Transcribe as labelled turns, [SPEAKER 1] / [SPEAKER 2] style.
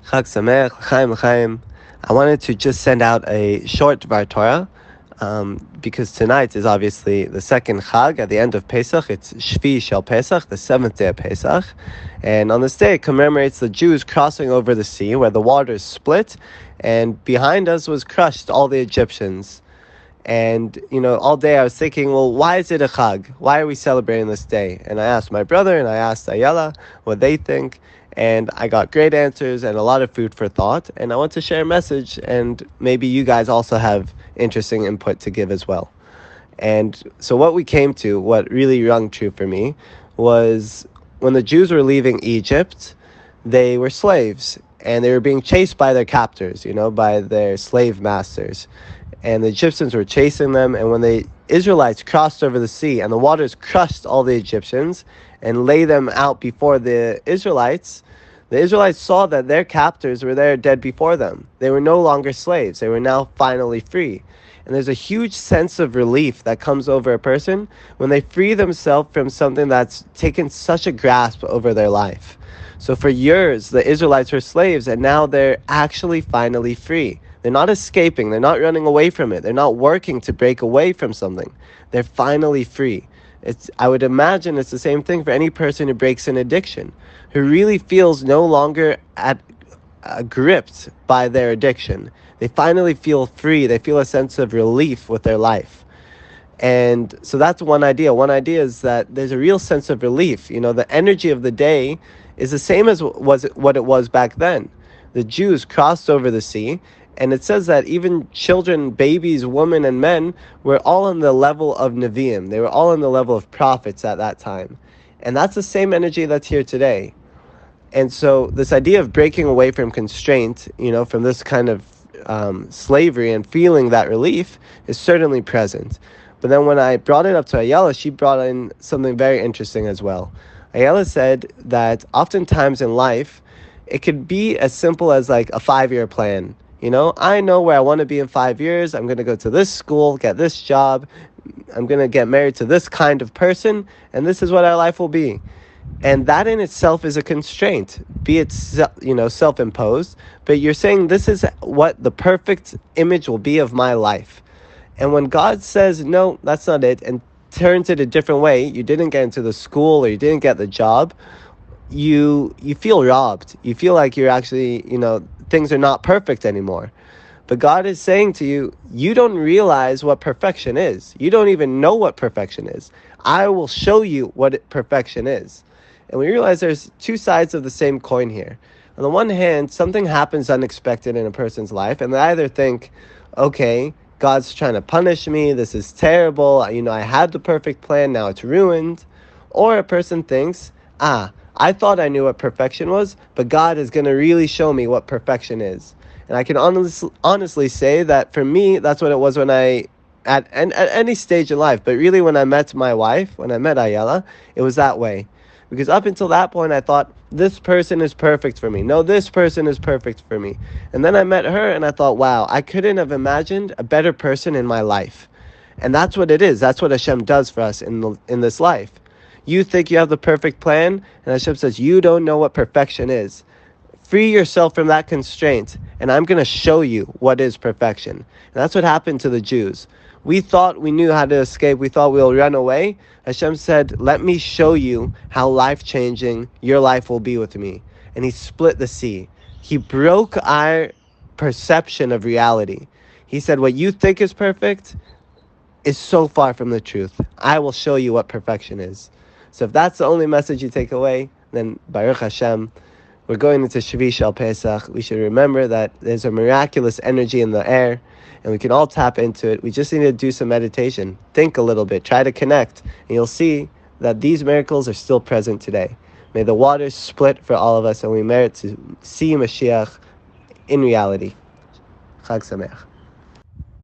[SPEAKER 1] Chag Sameach, L'chaim, L'chaim. I wanted to just send out a short Dvar Torah because tonight is obviously the second Chag at the end of Pesach. It's Shevii Shel Pesach, the seventh day of Pesach. And on this day it commemorates the Jews crossing over the sea where the waters split, and behind us was crushed all the Egyptians. And, all day I was thinking, well, why is it a Chag? Why are we celebrating this day? And I asked my brother and I asked Ayala what they think. And I got great answers and a lot of food for thought. And I want to share a message, and maybe you guys also have interesting input to give as well. And so what we came to, what really rung true for me, was when the Jews were leaving Egypt, they were slaves. And they were being chased by their captors, by their slave masters. And the Egyptians were chasing them, and when the Israelites crossed over the sea and the waters crushed all the Egyptians and lay them out before the Israelites saw that their captors were there dead before them. They were no longer slaves. They were now finally free. And there's a huge sense of relief that comes over a person when they free themselves from something that's taken such a grasp over their life. So for years, the Israelites were slaves, and now they're actually finally free. They're not escaping. They're not running away from it. They're not working to break away from something. They're finally free. I would imagine it's the same thing for any person who breaks an addiction, who really feels no longer gripped by their addiction. They finally feel free. They feel a sense of relief with their life. And so that's one idea. One idea is that there's a real sense of relief. The energy of the day is the same as what it was back then. The Jews crossed over the sea, and it says that even children, babies, women, and men were all on the level of Nevi'im. They were all on the level of prophets at that time. And that's the same energy that's here today. And so this idea of breaking away from constraint, from this kind of slavery and feeling that relief is certainly present. But then when I brought it up to Ayala, she brought in something very interesting as well. Ayala said that oftentimes in life, it could be as simple as like a 5-year plan. I know where I want to be in 5 years. I'm going to go to this school, get this job. I'm going to get married to this kind of person, and this is what our life will be. And that in itself is a constraint, be it self-imposed. But you're saying this is what the perfect image will be of my life. And when God says, no, that's not it, and turns it a different way, you didn't get into the school or you didn't get the job, you feel robbed. You feel like you're actually, things are not perfect anymore. But God is saying to you, you don't realize what perfection is. You don't even know what perfection is. I will show you what perfection is. And we realize there's two sides of the same coin here. On the one hand, something happens unexpected in a person's life, and they either think, okay, God's trying to punish me, this is terrible, I had the perfect plan, now it's ruined. Or a person thinks, I thought I knew what perfection was, but God is going to really show me what perfection is. And I can honestly say that for me, that's what it was when at any stage in life, but really when I met my wife, when I met Ayala, it was that way. Because up until that point, I thought, this person is perfect for me. No, this person is perfect for me. And then I met her and I thought, wow, I couldn't have imagined a better person in my life. And that's what it is. That's what HaShem does for us in this life. You think you have the perfect plan, and HaShem says, you don't know what perfection is. Free yourself from that constraint, and I'm going to show you what is perfection. And that's what happened to the Jews. We thought we knew how to escape. We thought we'll run away. HaShem said, let me show you how life-changing your life will be with me. And he split the sea. He broke our perception of reality. He said, what you think is perfect is so far from the truth. I will show you what perfection is. So if that's the only message you take away, then Baruch Hashem, we're going into Shevii Shel Pesach. We should remember that there's a miraculous energy in the air, and we can all tap into it. We just need to do some meditation. Think a little bit. Try to connect. And you'll see that these miracles are still present today. May the waters split for all of us, and we merit to see Mashiach in reality. Chag Sameach.